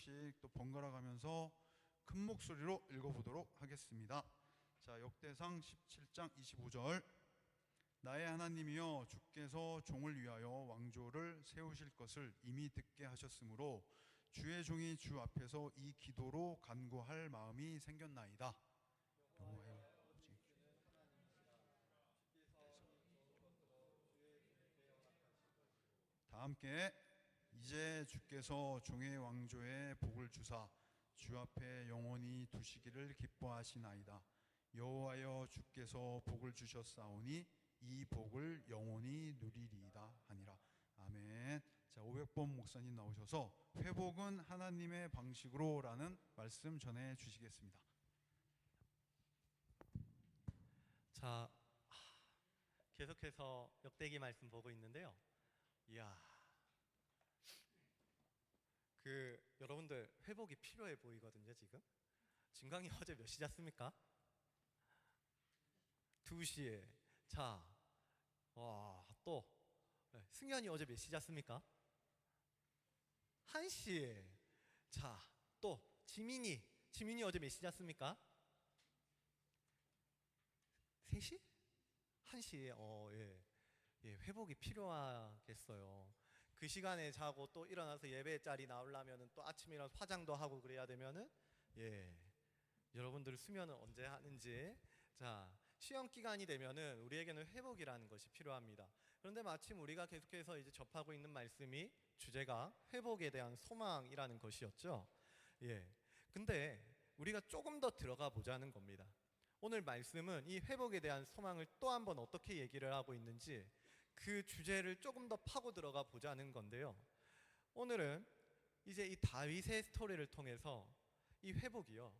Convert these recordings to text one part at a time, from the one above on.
절씩 또 번갈아 가면서 큰 목소리로 읽어보도록 하겠습니다. 자, 역대상 17장 25절. 나의 하나님이여, 주께서 종을 위하여 왕조를 세우실 것을 이미 듣게 하셨으므로 주의 종이 주 앞에서 이 기도로 간구할 마음이 생겼나이다. 여호와여, 다 함께. 이제 주께서 종의 왕조에 복을 주사 주 앞에 영원히 두시기를 기뻐하시나이다. 여호와여, 주께서 복을 주셨사오니 이 복을 영원히 누리리이다 하니라. 아멘. 자, 500번 목사님 나오셔서 회복은 하나님의 방식으로 라는 말씀 전해 주시겠습니다. 자, 계속해서 역대기 말씀 보고 있는데요. 이야, 여러분들 회복이 필요해 보이거든요. 지금 진강이 어제 몇 시 잤습니까? 2시에. 자, 또 승현이 어제 몇 시 잤습니까? 1시에. 자, 또 지민이 어제 몇 시 잤습니까? 3시? 1시에. 회복이 필요하겠어요. 그 시간에 자고 또 일어나서 예배 자리 나오려면 또 아침에 일어나서 화장도 하고 그래야 되면은 여러분들 수면은 언제 하는지. 자, 시험 기간이 되면은 우리에게는 회복이라는 것이 필요합니다. 그런데 마침 우리가 계속해서 이제 접하고 있는 말씀이 주제가 회복에 대한 소망이라는 것이었죠. 근데 우리가 조금 더 들어가 보자는 겁니다. 오늘 말씀은 이 회복에 대한 소망을 또 한번 어떻게 얘기를 하고 있는지 그 주제를 조금 더 파고 들어가 보자는 건데요. 오늘은 이제 이 다윗의 스토리를 통해서 이 회복이요,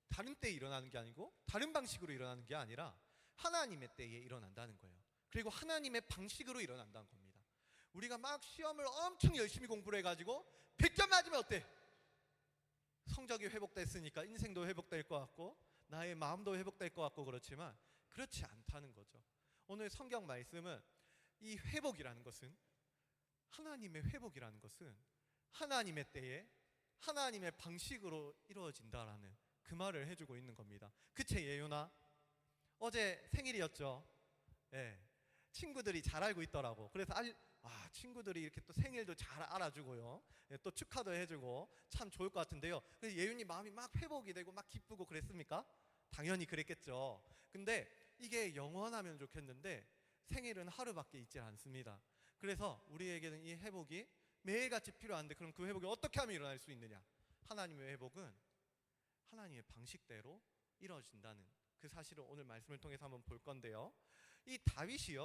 다른 때에 일어나는 게 아니고 다른 방식으로 일어나는 게 아니라 하나님의 때에 일어난다는 거예요. 그리고 하나님의 방식으로 일어난다는 겁니다. 우리가 막 시험을 엄청 열심히 공부를 해가지고 100점 맞으면 어때? 성적이 회복됐으니까 인생도 회복될 것 같고 나의 마음도 회복될 것 같고 그렇지만 그렇지 않다는 거죠. 오늘 성경 말씀은 이 회복이라는 것은, 하나님의 회복이라는 것은 하나님의 때에 하나님의 방식으로 이루어진다라는 그 말을 해주고 있는 겁니다. 그치 예윤아? 어제 생일이었죠. 친구들이 잘 알고 있더라고. 그래서 친구들이 이렇게 또 생일도 잘 알아주고요, 또 축하도 해주고 참 좋을 것 같은데요. 그래서 예윤이 마음이 막 회복이 되고 막 기쁘고 그랬습니까? 당연히 그랬겠죠. 근데 이게 영원하면 좋겠는데 생일은 하루밖에 있지 않습니다. 그래서 우리에게는 이 회복이 매일같이 필요한데, 그럼 그 회복이 어떻게 하면 일어날 수 있느냐? 하나님의 회복은 하나님의 방식대로 이루어진다는 그 사실을 오늘 말씀을 통해서 한번 볼 건데요. 이 다윗이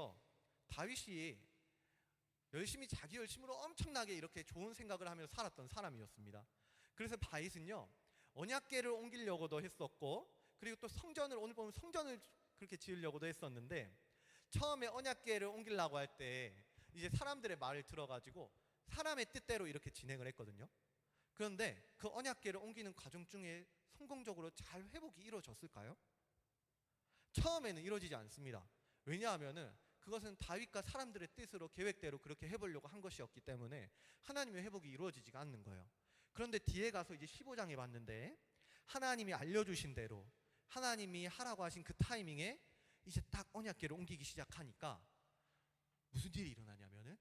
열심히 자기 열심으로 엄청나게 이렇게 좋은 생각을 하면서 살았던 사람이었습니다. 그래서 다윗은요, 언약궤를 옮기려고도 했었고, 그리고 또 오늘 보면 성전을 그렇게 지으려고도 했었는데, 처음에 언약궤를 옮기려고 할 때 이제 사람들의 말을 들어가지고 사람의 뜻대로 이렇게 진행을 했거든요. 그런데 그 언약궤를 옮기는 과정 중에 성공적으로 잘 회복이 이루어졌을까요? 처음에는 이루어지지 않습니다. 왜냐하면은 그것은 다윗과 사람들의 뜻으로 계획대로 그렇게 해보려고 한 것이었기 때문에 하나님의 회복이 이루어지지가 않는 거예요. 그런데 뒤에 가서 이제 15장에 봤는데 하나님이 알려주신 대로 하나님이 하라고 하신 그 타이밍에 이제 딱 언약궤를 옮기기 시작하니까 무슨 일이 일어나냐면은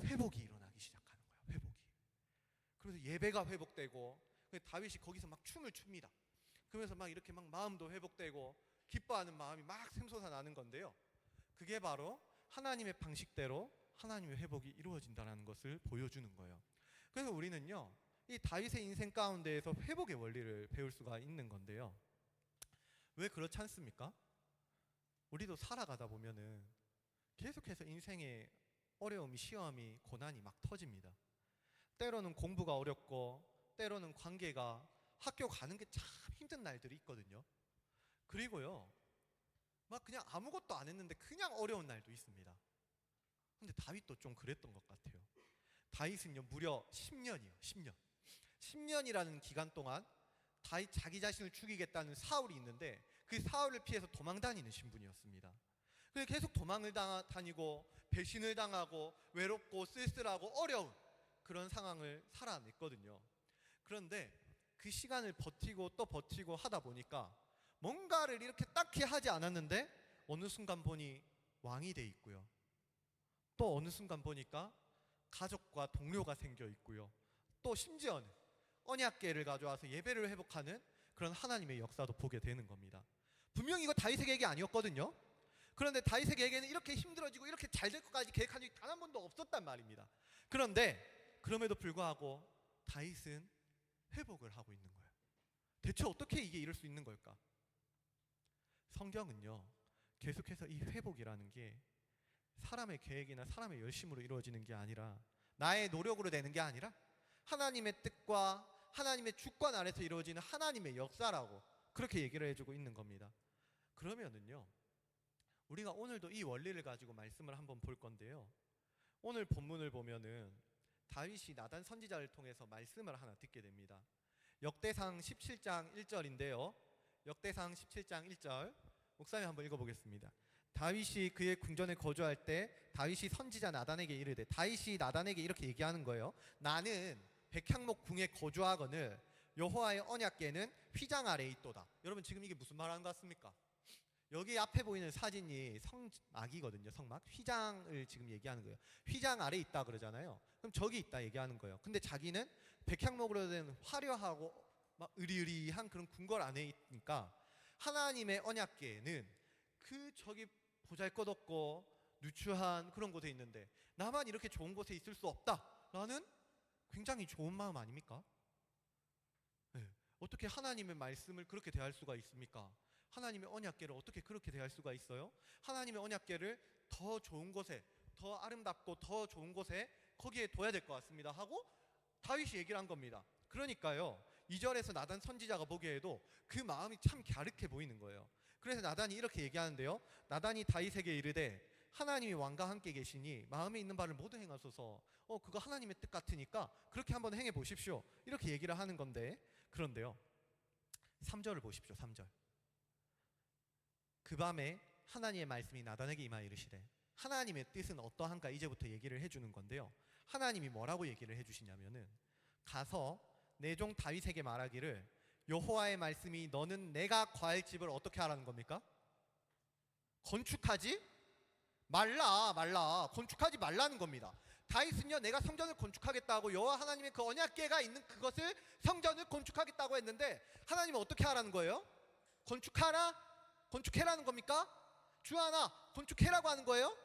회복이 일어나기 시작하는 거예요. 회복이. 그래서 예배가 회복되고, 다윗이 거기서 막 춤을 춥니다. 그러면서 막 이렇게 막 마음도 회복되고 기뻐하는 마음이 막 샘솟아 나는 건데요. 그게 바로 하나님의 방식대로 하나님의 회복이 이루어진다는 것을 보여주는 거예요. 그래서 우리는요, 이 다윗의 인생 가운데에서 회복의 원리를 배울 수가 있는 건데요. 왜 그렇지 않습니까? 우리도 살아가다 보면은 계속해서 인생에 어려움이, 시험이, 고난이 막 터집니다. 때로는 공부가 어렵고, 때로는 관계가, 학교 가는 게 참 힘든 날들이 있거든요. 그리고요, 막 그냥 아무것도 안 했는데 그냥 어려운 날도 있습니다. 근데 다윗도 좀 그랬던 것 같아요. 다윗은요, 무려 10년이요. 10년이라는 기간 동안 다윗 자기 자신을 죽이겠다는 사울이 있는데 그 사울을 피해서 도망 다니는 신분이었습니다. 그래서 계속 도망을 다니고 배신을 당하고 외롭고 쓸쓸하고 어려운 그런 상황을 살아냈거든요. 그런데 그 시간을 버티고 또 버티고 하다 보니까 뭔가를 이렇게 딱히 하지 않았는데 어느 순간 보니 왕이 돼 있고요. 또 어느 순간 보니까 가족과 동료가 생겨 있고요. 또 심지어는 언약궤를 가져와서 예배를 회복하는 그런 하나님의 역사도 보게 되는 겁니다. 분명히 이거 다윗의 계획이 아니었거든요. 그런데 다윗의 계획에는 이렇게 힘들어지고 이렇게 잘 될 것까지 계획한 적이 단 한 번도 없었단 말입니다. 그런데 그럼에도 불구하고 다윗은 회복을 하고 있는 거예요. 대체 어떻게 이게 이럴 수 있는 걸까? 성경은요, 계속해서 이 회복이라는 게 사람의 계획이나 사람의 열심으로 이루어지는 게 아니라, 나의 노력으로 되는 게 아니라 하나님의 뜻과 하나님의 주권 아래서 이루어지는 하나님의 역사라고 그렇게 얘기를 해주고 있는 겁니다. 그러면은요, 우리가 오늘도 이 원리를 가지고 말씀을 한번 볼 건데요, 오늘 본문을 보면은 다윗이 나단 선지자를 통해서 말씀을 하나 듣게 됩니다. 역대상 17장 1절인데요, 역대상 17장 1절 목사님 한번 읽어보겠습니다. 다윗이 그의 궁전에 거주할 때 다윗이 선지자 나단에게 이르되, 다윗이 나단에게 이렇게 얘기하는 거예요. 나는 백향목 궁에 거주하거늘 여호와의 언약궤는 휘장 아래에 있도다. 여러분, 지금 이게 무슨 말하는 것 같습니까? 여기 앞에 보이는 사진이 성막이거든요. 성막, 휘장을 지금 얘기하는 거예요. 휘장 아래에 있다 그러잖아요. 그럼 저기 있다 얘기하는 거예요. 근데 자기는 백향목으로 된 화려하고 막 으리으리한 그런 궁궐 안에 있으니까 하나님의 언약궤는 그 저기 보잘것없고 누추한 그런 곳에 있는데 나만 이렇게 좋은 곳에 있을 수 없다라는 굉장히 좋은 마음 아닙니까? 네. 어떻게 하나님의 말씀을 그렇게 대할 수가 있습니까? 하나님의 언약궤를 어떻게 그렇게 대할 수가 있어요? 하나님의 언약궤를 더 좋은 곳에, 더 아름답고 더 좋은 곳에 거기에 둬야 될 것 같습니다 하고 다윗이 얘기를 한 겁니다. 그러니까요, 2절에서 나단 선지자가 보기에도 그 마음이 참 갸륵해 보이는 거예요. 그래서 나단이 이렇게 얘기하는데요, 나단이 다윗에게 이르되, 하나님이 왕과 함께 계시니 마음에 있는 바를 모두 행하소서. 그거 하나님의 뜻 같으니까 그렇게 한번 행해 보십시오, 이렇게 얘기를 하는 건데, 그런데요 3절을 보십시오. 3절. 그 밤에 하나님의 말씀이 나단에게 임하여 이르시되, 하나님의 뜻은 어떠한가 이제부터 얘기를 해주는 건데요, 하나님이 뭐라고 얘기를 해주시냐면은, 가서 내 종 다윗에게 말하기를, 여호와의 말씀이 너는 내가 거할 집을 어떻게 하라는 겁니까? 건축하지 말라. 건축하지 말라는 겁니다. 다윗은요, 내가 성전을 건축하겠다고, 여호와 하나님의 그 언약궤가 있는 그것을, 성전을 건축하겠다고 했는데 하나님은 어떻게 하라는 거예요? 건축해라는 겁니까? 주하나 건축해라고 하는 거예요?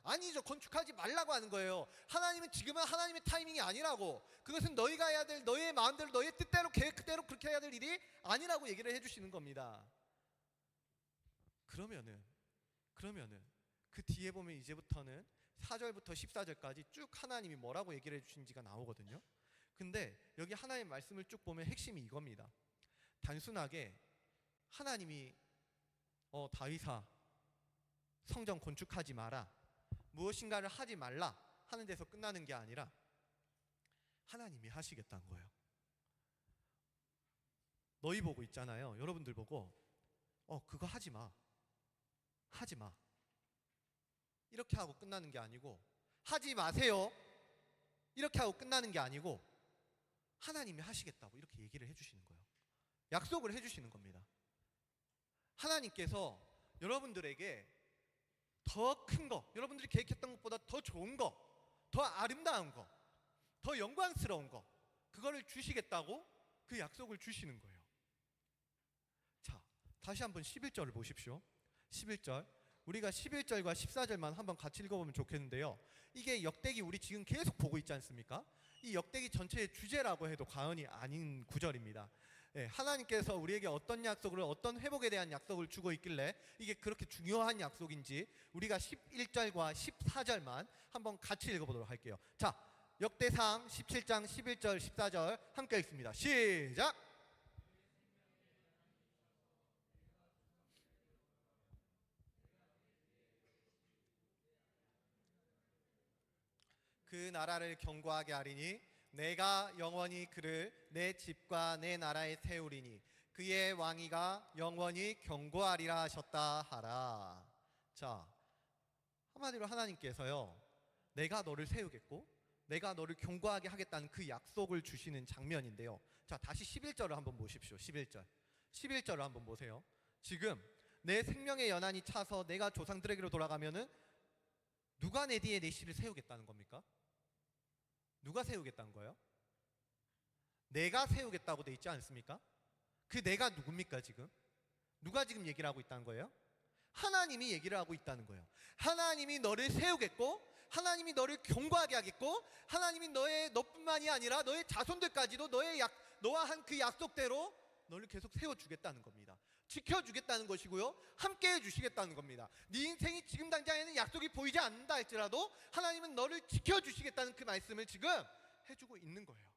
아니죠. 건축하지 말라고 하는 거예요. 하나님은 지금은 하나님의 타이밍이 아니라고, 그것은 너희가 해야 될, 너희의 마음대로 너희의 뜻대로 계획대로 그렇게 해야 될 일이 아니라고 얘기를 해주시는 겁니다. 그러면은 그 뒤에 보면 이제부터는 4절부터 14절까지 쭉 하나님이 뭐라고 얘기를 해주신지가 나오거든요. 근데 여기 하나님의 말씀을 쭉 보면 핵심이 이겁니다. 단순하게 하나님이 다윗아 성전 건축하지 마라, 무엇인가를 하지 말라 하는 데서 끝나는 게 아니라 하나님이 하시겠다는 거예요. 너희 보고 있잖아요, 여러분들 보고 그거 하지 마 이렇게 하고 끝나는 게 아니고, 하지 마세요 이렇게 하고 끝나는 게 아니고, 하나님이 하시겠다고 이렇게 얘기를 해주시는 거예요. 약속을 해주시는 겁니다. 하나님께서 여러분들에게 더 큰 거, 여러분들이 계획했던 것보다 더 좋은 거, 더 아름다운 거, 더 영광스러운 거, 그거를 주시겠다고 그 약속을 주시는 거예요. 자, 다시 한번 11절을 보십시오. 11절, 우리가 11절과 14절만 한번 같이 읽어보면 좋겠는데요, 이게 역대기 우리 지금 계속 보고 있지 않습니까? 이 역대기 전체의 주제라고 해도 과언이 아닌 구절입니다. 하나님께서 우리에게 어떤 약속을, 어떤 회복에 대한 약속을 주고 있길래 이게 그렇게 중요한 약속인지 우리가 11절과 14절만 한번 같이 읽어보도록 할게요. 자, 역대상 17장 11절 14절 함께 읽습니다. 시작! 그 나라를 견고하게 하리니 내가 영원히 그를 내 집과 내 나라에 세우리니 그의 왕위가 영원히 견고하리라 하셨다 하라. 자, 한마디로 하나님께서요, 내가 너를 세우겠고 내가 너를 견고하게 하겠다는 그 약속을 주시는 장면인데요, 자, 다시 11절을 한번 보십시오. 11절. 11절을 한번 보세요. 지금 내 생명의 연한이 차서 내가 조상들에게로 돌아가면은 누가 내 뒤에 내 씨를 세우겠다는 겁니까? 누가 세우겠다는 거예요? 내가 세우겠다고 돼 있지 않습니까? 그 내가 누굽니까 지금? 누가 지금 얘기를 하고 있다는 거예요? 하나님이 얘기를 하고 있다는 거예요. 하나님이 너를 세우겠고, 하나님이 너를 견고하게 하겠고, 하나님이 너뿐만이 아니라 너의 자손들까지도 너와 한 그 약속대로 너를 계속 세워주겠다는 겁니다. 지켜주겠다는 것이고요, 함께해 주시겠다는 겁니다. 네 인생이 지금 당장에는 약속이 보이지 않는다 할지라도 하나님은 너를 지켜주시겠다는 그 말씀을 지금 해주고 있는 거예요.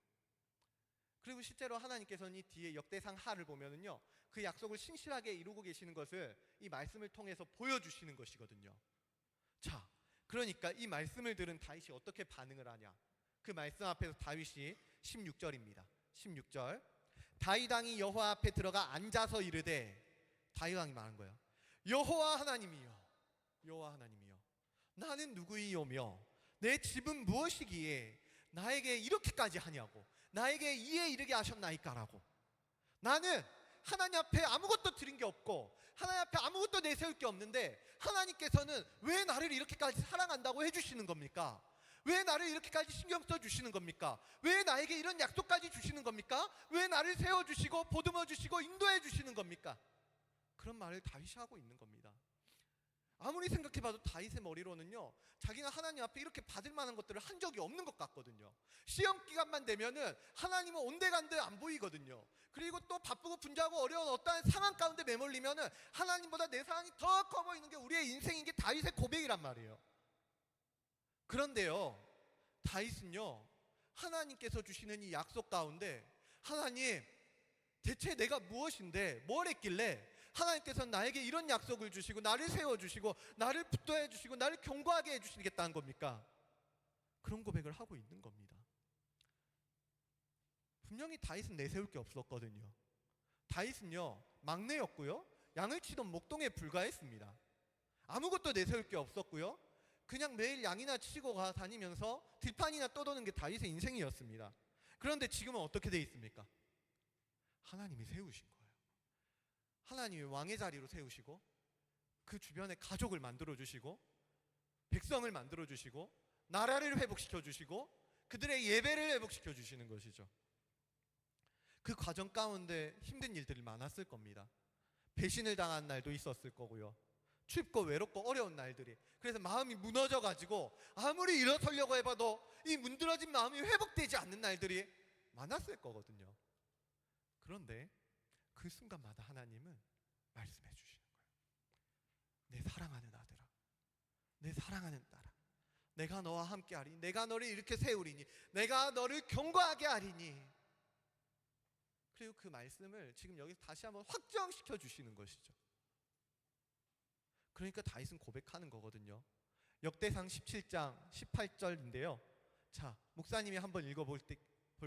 그리고 실제로 하나님께서는 이 뒤에 역대상 하를 보면은요, 그 약속을 신실하게 이루고 계시는 것을 이 말씀을 통해서 보여주시는 것이거든요. 자, 그러니까 이 말씀을 들은 다윗이 어떻게 반응을 하냐? 그 말씀 앞에서 다윗이 16절입니다. 16절. 다윗 왕이 여호와 앞에 들어가 앉아서 이르되, 다윗 왕이 말한 거예요. 여호와 하나님이여, 여호와 하나님이여, 나는 누구이오며 내 집은 무엇이기에 나에게 이렇게까지 하냐고, 나에게 이에 이르게 하셨나이까라고. 나는 하나님 앞에 아무것도 드린 게 없고 하나님 앞에 아무것도 내세울 게 없는데 하나님께서는 왜 나를 이렇게까지 사랑한다고 해주시는 겁니까? 왜 나를 이렇게까지 신경 써주시는 겁니까? 왜 나에게 이런 약속까지 주시는 겁니까? 왜 나를 세워주시고 보듬어 주시고 인도해 주시는 겁니까? 그런 말을 다윗이 하고 있는 겁니다. 아무리 생각해봐도 다윗의 머리로는요, 자기가 하나님 앞에 이렇게 받을 만한 것들을 한 적이 없는 것 같거든요. 시험 기간만 되면은 하나님은 온데간데 안 보이거든요. 그리고 또 바쁘고 분주하고 어려운 어떠한 상황 가운데 매몰리면은 하나님보다 내 상황이 더 커 보이는 게 우리의 인생인 게 다윗의 고백이란 말이에요. 그런데요, 다윗은요, 하나님께서 주시는 이 약속 가운데, 하나님 대체 내가 무엇인데 뭘 했길래 하나님께서는 나에게 이런 약속을 주시고 나를 세워주시고 나를 붙들어 주시고 나를 견고하게 해주시겠다는 겁니까? 그런 고백을 하고 있는 겁니다. 분명히 다윗은 내세울 게 없었거든요. 다윗은요, 막내였고요, 양을 치던 목동에 불과했습니다. 아무것도 내세울 게 없었고요, 그냥 매일 양이나 치고 다니면서 들판이나 떠도는 게 다윗의 인생이었습니다. 그런데 지금은 어떻게 돼 있습니까? 하나님이 세우신 거예요. 하나님이 왕의 자리로 세우시고 그 주변에 가족을 만들어 주시고 백성을 만들어 주시고 나라를 회복시켜 주시고 그들의 예배를 회복시켜 주시는 것이죠. 그 과정 가운데 힘든 일들이 많았을 겁니다. 배신을 당한 날도 있었을 거고요, 춥고 외롭고 어려운 날들이, 그래서 마음이 무너져 가지고 아무리 일어서려고 해봐도 이 문드러진 마음이 회복되지 않는 날들이 많았을 거거든요. 그런데 그 순간마다 하나님은 말씀해 주시는 거예요. 내 사랑하는 아들아, 내 사랑하는 딸아, 내가 너와 함께 하리니, 내가 너를 이렇게 세우리니, 내가 너를 견고하게 하리니. 그리고 그 말씀을 지금 여기서 다시 한번 확정시켜 주시는 것이죠. 그러니까 다윗은 고백하는 거거든요. 역대상 17장 18절인데요. 자, 목사님이 한번 읽어볼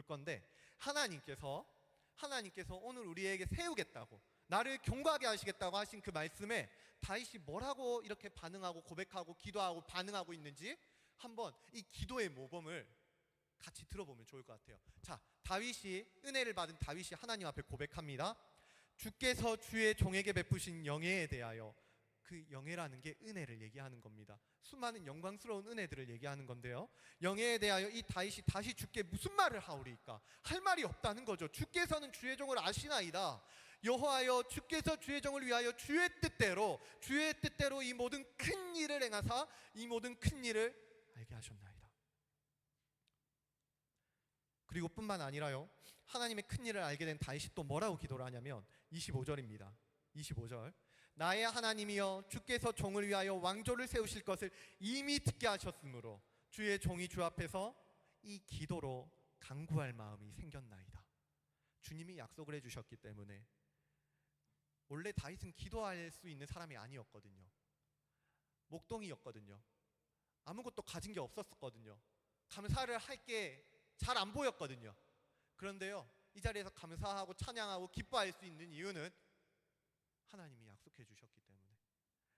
건데, 하나님께서 오늘 우리에게 세우겠다고, 나를 견고하게 하시겠다고 하신 그 말씀에 다윗이 뭐라고 이렇게 반응하고 고백하고 기도하고 반응하고 있는지 한번 이 기도의 모범을 같이 들어보면 좋을 것 같아요. 자, 은혜를 받은 다윗이 하나님 앞에 고백합니다. 주께서 주의 종에게 베푸신 영예에 대하여, 그 영예라는 게 은혜를 얘기하는 겁니다. 수많은 영광스러운 은혜들을 얘기하는 건데요, 영예에 대하여 이 다윗이 다시 주께 무슨 말을 하오리까? 할 말이 없다는 거죠. 주께서는 주의 종을 아시나이다. 여호와여, 주께서 주의 종을 위하여 주의 뜻대로 이 모든 큰 일을 행하사 이 모든 큰 일을 알게 하셨나이다. 그리고 뿐만 아니라요, 하나님의 큰 일을 알게 된 다윗이 또 뭐라고 기도를 하냐면 25절입니다. 25절. 나의 하나님이여, 주께서 종을 위하여 왕조를 세우실 것을 이미 듣게 하셨으므로 주의 종이 주 앞에서 이 기도로 간구할 마음이 생겼나이다. 주님이 약속을 해주셨기 때문에 원래 다윗은 기도할 수 있는 사람이 아니었거든요. 목동이었거든요. 아무것도 가진 게 없었거든요. 감사를 할 게 잘 안 보였거든요. 그런데요, 이 자리에서 감사하고 찬양하고 기뻐할 수 있는 이유는 하나님이 약속해 주셨기 때문에,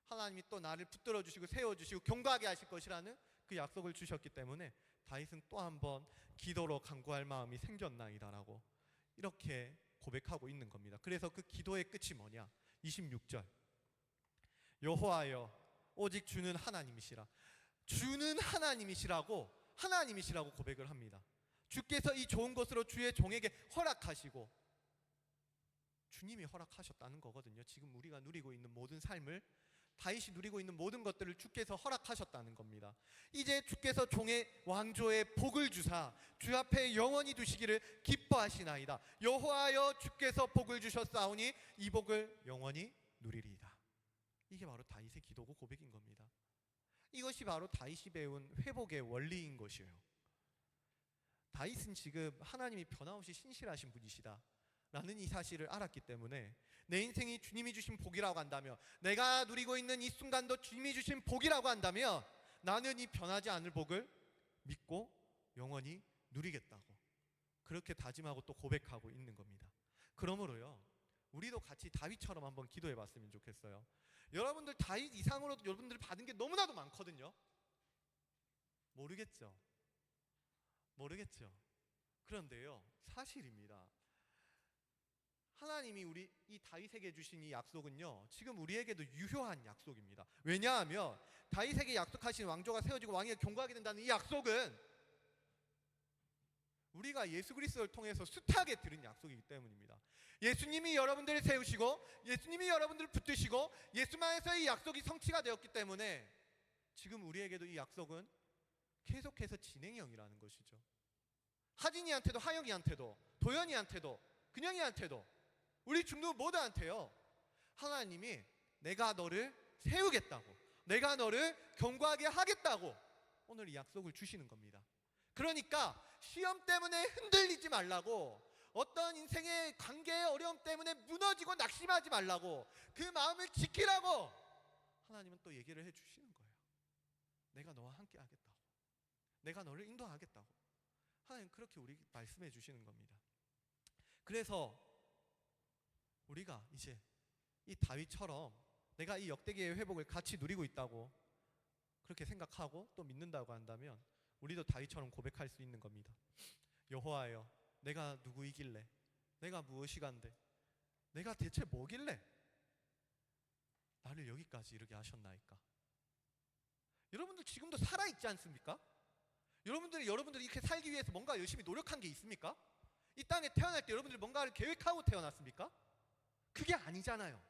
하나님이 또 나를 붙들어 주시고 세워 주시고 견고하게 하실 것이라는 그 약속을 주셨기 때문에 다윗은 또 한 번 기도로 간구할 마음이 생겼나이다라고 이렇게 고백하고 있는 겁니다. 그래서 그 기도의 끝이 뭐냐? 26절. 여호와여 오직 주는 하나님이시라. 주는 하나님이시라고 고백을 합니다. 주께서 이 좋은 것으로 주의 종에게 허락하시고, 주님이 허락하셨다는 거거든요. 지금 우리가 누리고 있는 모든 삶을, 다윗이 누리고 있는 모든 것들을 주께서 허락하셨다는 겁니다. 이제 주께서 종의 왕조에 복을 주사 주 앞에 영원히 두시기를 기뻐하시나이다. 여호와여 주께서 복을 주셨사오니 이 복을 영원히 누리리이다. 이게 바로 다윗의 기도고 고백인 겁니다. 이것이 바로 다윗이 배운 회복의 원리인 것이에요. 다윗은 지금 하나님이 변함없이 신실하신 분이시다 라는 이 사실을 알았기 때문에 내 인생이 주님이 주신 복이라고 한다면, 내가 누리고 있는 이 순간도 주님이 주신 복이라고 한다면, 나는 이 변하지 않을 복을 믿고 영원히 누리겠다고 그렇게 다짐하고 또 고백하고 있는 겁니다. 그러므로요, 우리도 같이 다윗처럼 한번 기도해 봤으면 좋겠어요. 여러분들 다윗 이상으로 여러분들 받은 게 너무나도 많거든요. 모르겠죠. 그런데요, 사실입니다. 하나님이 우리 이 다윗에게 주신 이 약속은요, 지금 우리에게도 유효한 약속입니다. 왜냐하면 다윗에게 약속하신 왕조가 세워지고 왕위가 경고하게 된다는 이 약속은 우리가 예수 그리스도를 통해서 숱하게 들은 약속이기 때문입니다. 예수님이 여러분들을 세우시고 예수님이 여러분들을 붙드시고 예수만에서 이 약속이 성취가 되었기 때문에 지금 우리에게도 이 약속은 계속해서 진행형이라는 것이죠. 하진이한테도 하영이한테도 도연이한테도 근영이한테도 우리 중도 모두한테요, 하나님이 내가 너를 세우겠다고, 내가 너를 견고하게 하겠다고 오늘 이 약속을 주시는 겁니다. 그러니까 시험 때문에 흔들리지 말라고, 어떤 인생의 관계의 어려움 때문에 무너지고 낙심하지 말라고, 그 마음을 지키라고 하나님은 또 얘기를 해주시는 거예요. 내가 너와 함께 하겠다고, 내가 너를 인도하겠다고 하나님 그렇게 우리 말씀해 주시는 겁니다. 그래서 우리가 이제 이 다윗처럼 내가 이 역대기의 회복을 같이 누리고 있다고 그렇게 생각하고 또 믿는다고 한다면 우리도 다윗처럼 고백할 수 있는 겁니다. 여호와여 내가 누구이길래, 내가 무엇이간데, 내가 대체 뭐길래 나를 여기까지 이르게 하셨나이까. 여러분들 지금도 살아있지 않습니까? 여러분들이 이렇게 살기 위해서 뭔가 열심히 노력한 게 있습니까? 이 땅에 태어날 때 여러분들이 뭔가를 계획하고 태어났습니까? 그게 아니잖아요.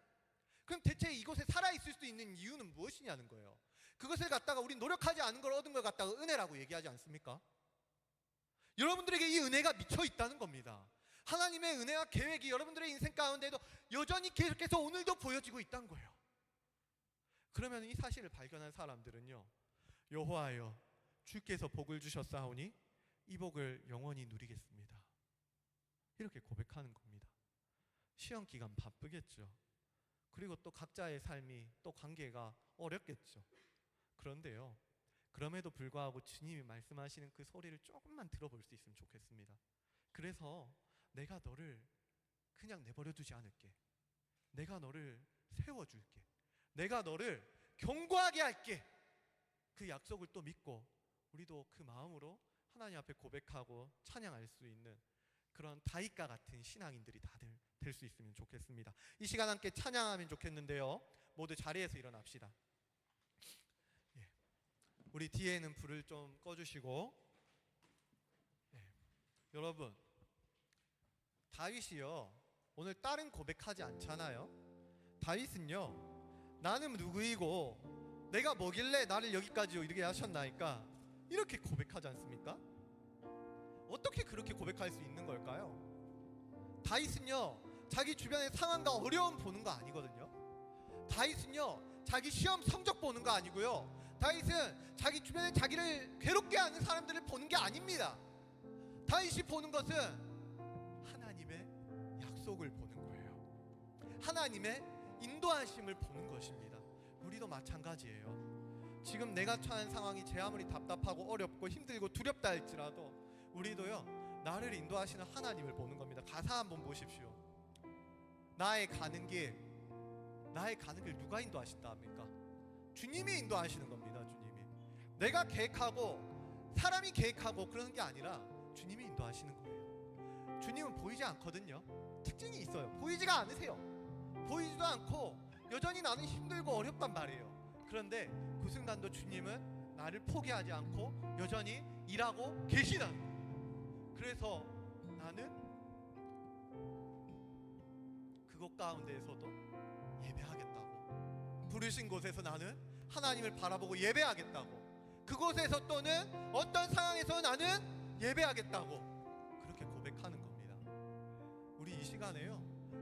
그럼 대체 이곳에 살아있을 수 있는 이유는 무엇이냐는 거예요. 그것을 갖다가 우리 노력하지 않은 걸 얻은 걸 갖다가 은혜라고 얘기하지 않습니까? 여러분들에게 이 은혜가 미쳐 있다는 겁니다. 하나님의 은혜와 계획이 여러분들의 인생 가운데도 여전히 계속해서 오늘도 보여지고 있다는 거예요. 그러면 이 사실을 발견한 사람들은요, 여호와여 주께서 복을 주셨사오니 이 복을 영원히 누리겠습니다, 이렇게 고백하는 겁니다. 시험 기간 바쁘겠죠. 그리고 또 각자의 삶이 또 관계가 어렵겠죠. 그런데요, 그럼에도 불구하고 주님이 말씀하시는 그 소리를 조금만 들어볼 수 있으면 좋겠습니다. 그래서 내가 너를 그냥 내버려 두지 않을게, 내가 너를 세워줄게, 내가 너를 견고하게 할게, 그 약속을 또 믿고 우리도 그 마음으로 하나님 앞에 고백하고 찬양할 수 있는 그런 다윗과 같은 신앙인들이 다들 될 수 있으면 좋겠습니다. 이 시간 함께 찬양하면 좋겠는데요, 모두 자리에서 일어납시다. 우리 뒤에 있는 불을 좀 꺼주시고, 여러분 다윗이요 오늘 다른 고백하지 않잖아요. 다윗은요 나는 누구이고 내가 뭐길래 나를 여기까지 이르게 하셨나이까 이렇게 고백하지 않습니까? 어떻게 그렇게 고백할 수 있는 걸까요? 다윗은요 자기 주변의 상황과 어려움 보는 거 아니거든요. 다윗은요 자기 시험 성적 보는 거 아니고요, 다윗은 자기 주변에 자기를 괴롭게 하는 사람들을 보는 게 아닙니다. 다윗이 보는 것은 하나님의 약속을 보는 거예요. 하나님의 인도하심을 보는 것입니다. 우리도 마찬가지예요. 지금 내가 처한 상황이 제 아무리 답답하고 어렵고 힘들고 두렵다 할지라도 우리도요 나를 인도하시는 하나님을 보는 겁니다. 가사 한번 보십시오. 나의 가는 길 누가 인도하신다 합니까? 주님이 인도하시는 겁니다. 주님이. 내가 계획하고 사람이 계획하고 그러는 게 아니라 주님이 인도하시는 거예요. 주님은 보이지 않거든요. 특징이 있어요. 보이지가 않으세요. 보이지도 않고 여전히 나는 힘들고 어렵단 말이에요. 그런데 그 순간도 주님은 나를 포기하지 않고 여전히 일하고 계시다는 거예요. 그래서 나는 그곳 가운데에서도 예배하겠다고, 부르신 곳에서 나는 하나님을 바라보고 예배하겠다고, 그곳에서 또는 어떤 상황에서 나는 예배하겠다고 그렇게 고백하는 겁니다. 우리 이 시간에요,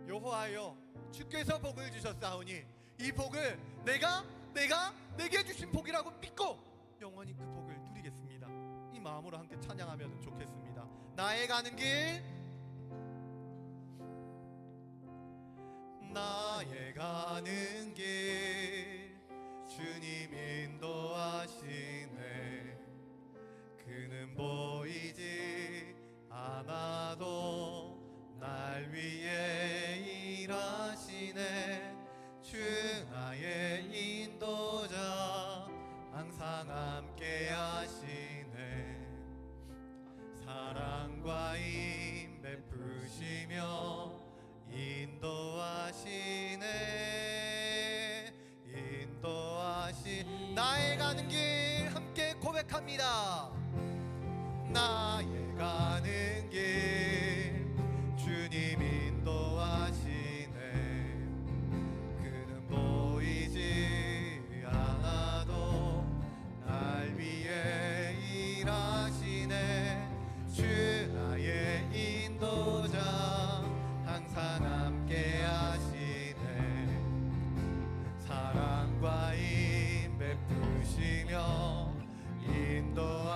여호와여 주께서 복을 주셨사오니 이 복을 내게 주신 복이라고 믿고 영원히 그 복을 누리겠습니다. 이 마음으로 함께 찬양하면 좋겠습니다. 나의 가는 길, 나의 가는 길 주님 인도하시네. 그는 보이지 않아도 날 위해 일하시네. 주 나의 인도자 항상 함께 하시네. 사랑과 힘 베푸시며 인도하시네. 나의 가는 길 함께 고백합니다. 나의 가는 길 주님 인도하시네. 그는 보이지 않아도 날 위해 일하시네. 주 나의 인도자 항상 함께 하시네. 사랑과 힘 베푸시며 인도하시네.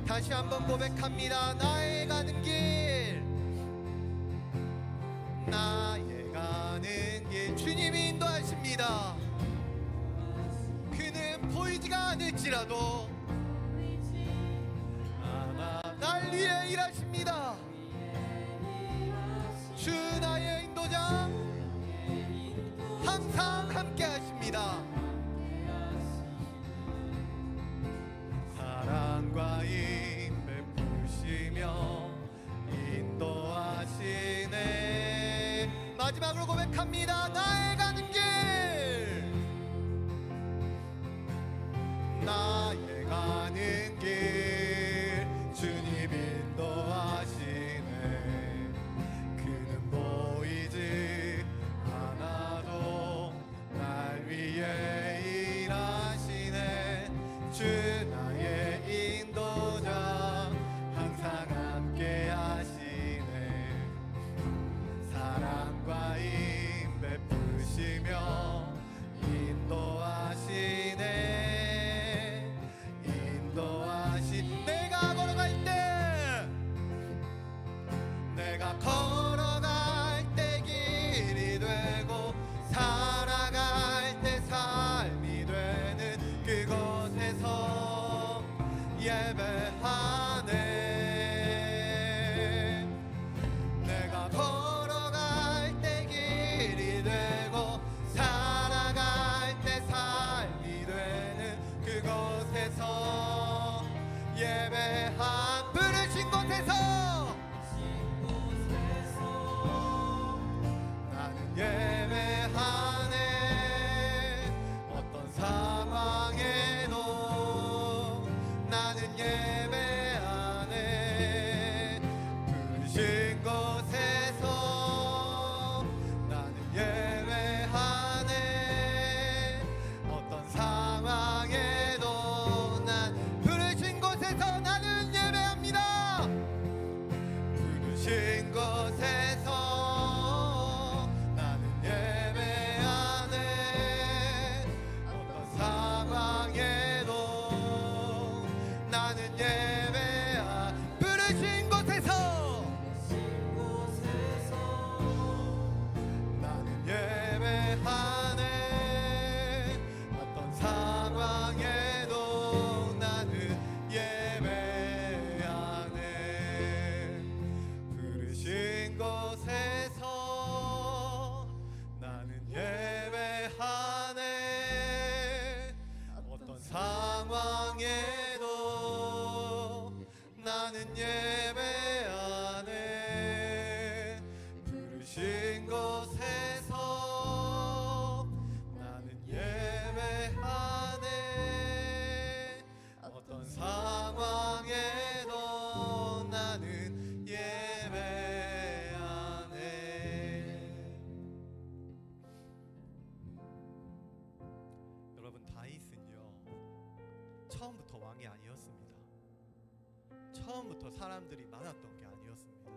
다시 한번 고백합니다. 나의 가는 길, 나의 가는 길 주님이 인도하십니다. 그는 보이지가 않을지라도 날 위해 일하십니다. 주 나의 인도자 항상 함께 하십니다. 사랑과 힘 베푸시며 인도하시네. 마지막으로 고백합니다. 나의 가는 길, 나의 가는 길 주님 인도하시네. 그는 보이지 않아도 날 위해 일하시네. 주 나의 인도자 항상 함께 하시네. 사랑과 힘 베푸시며 인도하시네. 내가 걸어갈 때, 내가 걸어갈 때 길이 되고 살아갈 때 삶이 되는 그곳에서 예배하네. 내가 걸어갈 때 길이 되고 살아갈 때 삶이 되는 그곳에서 예배한, 부르신 곳에서 나는 예배하네. 어떤 상황에도 나는 예배하네. 부르신 곳에서 나는 예배하네. 어떤 상황에도 난 부르신 곳에서 나는 예배합니다. 부르신 곳에서 나는 예배하네. 어떤 상황에도 나는 부르신 곳에서 나는 예배하네. 어떤 상황에도 나는 예배하네. 부르신 곳 왕이 아니었습니다. 처음부터 사람들이 많았던 게 아니었습니다.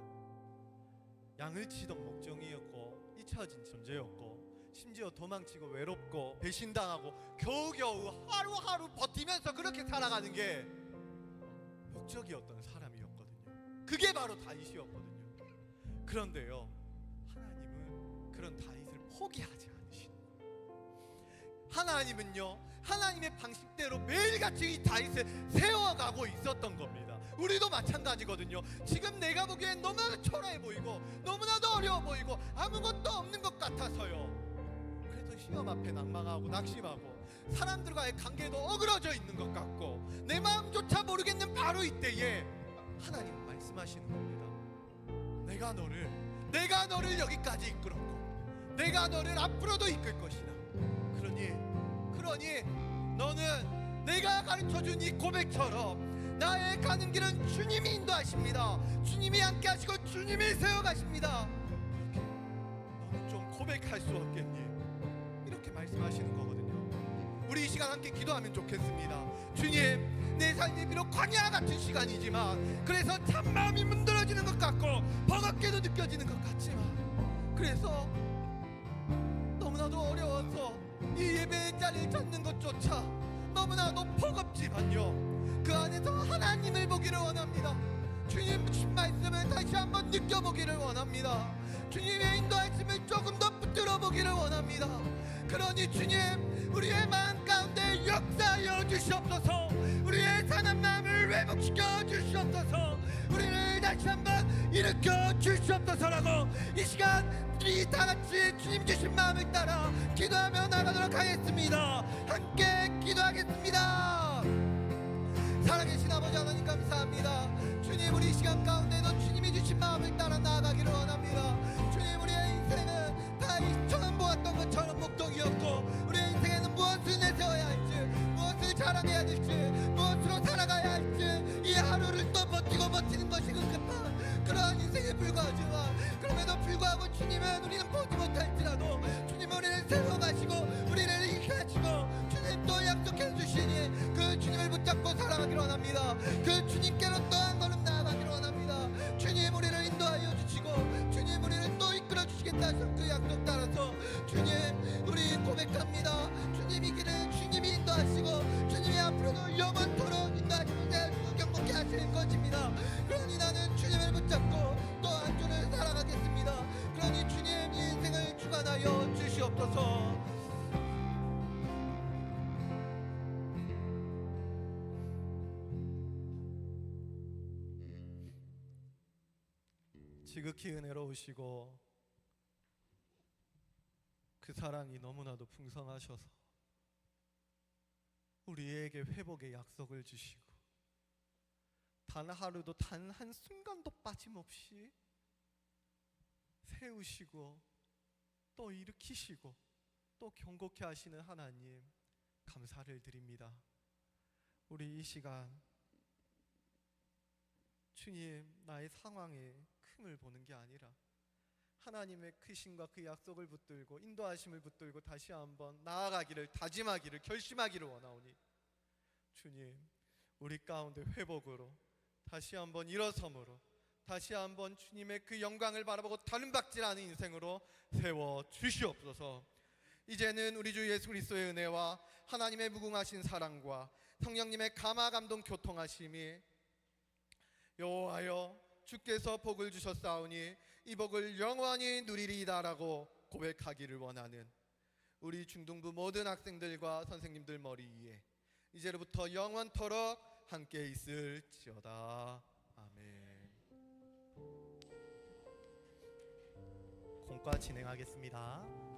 양을 치던 목종이었고 잊혀진 존재였고 심지어 도망치고 외롭고 배신당하고 겨우겨우 하루하루 버티면서 그렇게 살아가는 게 목적이었던 사람이었거든요. 그게 바로 다윗이었거든요. 그런데요, 하나님은 그런 다윗을 포기하지 않으시는 거예요. 하나님은요, 하나님의 방식대로 매일같이 이 다윗을 세워가고 있었던 겁니다. 우리도 마찬가지거든요. 지금 내가 보기엔 너무나도 초라해 보이고 너무나도 어려워 보이고 아무것도 없는 것 같아서요, 그래서 시험 앞에 낭망하고 낙심하고 사람들과의 관계도 어그러져 있는 것 같고 내 마음조차 모르겠는 바로 이때에 하나님 말씀하시는 겁니다. 내가 너를 여기까지 이끌었고 내가 너를 앞으로도 이끌 것이다. 그러니 너는 내가 가르쳐준 이 고백처럼 나의 가는 길은 주님이 인도하십니다. 주님이 함께 하시고 주님이 세워가십니다. 너는 좀 고백할 수 없겠니? 이렇게 말씀하시는 거거든요. 우리 이 시간 함께 기도하면 좋겠습니다. 주님, 내 삶이 비록 광야 같은 시간이지만 그래서 참마음이 문드러지는 것 같고 버겁게도 느껴지는 것 같지만 그래서 너무나도 어려워서 이 예배의 자리를 찾는 것조차 너무나도 버겁지만요, 그 안에서 하나님을 보기를 원합니다. 주님 주신 말씀을 다시 한번 느껴보기를 원합니다. 주님의 인도하심을 조금 더 붙들어 보기를 원합니다. 그러니 주님, 우리의 마음 가운데 역사하여 주시옵소서. 우리의 상한 마음을 회복시켜 주시옵소서. 우리를 다시 한번 일으켜 주시옵소서라고 이 시간 우리 다같이 주님 주신 마음을 따라 기도하며 나가도록 하겠습니다. 함께 기도하겠습니다. 살아계신 아버지 하나님 감사합니다. 주님, 우리 이 시간 가운데도 주님이 주신 마음을 따라 나아가기를 원합니다. 주님, 우리의 인생은 다 처음 보았던 것처럼 목동이었고 우리의 인생에는 무엇을 내세워야 할지, 무엇을 자랑해야 될지, 무엇으로 살아가야 할지 이 하루를 또 버티는 것이 급급한 그러한 인생에 불과하지만 그럼에도 불구하고 주님은 우리는 보지 못할지라도 주님은 우리를 세워가시고 우리를 이끄시고 주님 또 약속해 주시니 그 주님을 붙잡고 살아가기를 원합니다. 그 주님께로 또 한 걸음 나아가기를 원합니다. 주님, 우리를 인도하여 주시고 주님 우리를 또 이끌어 주시겠다 하신 그 약속 따라서 주님 우리 고백합니다. 주님 이 길을 주님이 인도하시고 주님이 앞으로도 영원토록 인도하시고 경복케 하실 것입니다. 그러니 나는 주님을 붙잡고 또 한 주를 살아가겠습니다. 그러니 주님 이 인생을 주관하여 주시옵소서. 지극히 은혜로우시고 그 사랑이 너무나도 풍성하셔서 우리에게 회복의 약속을 주시고 단 하루도 단 한순간도 빠짐없이 세우시고 또 일으키시고 또 경고케 하시는 하나님 감사를 드립니다. 우리 이 시간 주님, 나의 상황에 큼을 보는 게 아니라 하나님의 크신과 그 약속을 붙들고 인도하심을 붙들고 다시 한번 나아가기를 다짐하기를 결심하기를 원하오니 주님, 우리 가운데 회복으로 다시 한번 일어섬으로 다시 한번 주님의 그 영광을 바라보고 다른 박질하는 인생으로 세워 주시옵소서. 이제는 우리 주 예수 그리스도의 은혜와 하나님의 무궁하신 사랑과 성령님의 감화 감동 교통하심이 여호와여 주께서 복을 주셨사오니 이 복을 영원히 누리리이다라고 고백하기를 원하는 우리 중등부 모든 학생들과 선생님들 머리 위에 이제로부터 영원토록 함께 있을지어다. 아멘. 공과 진행하겠습니다.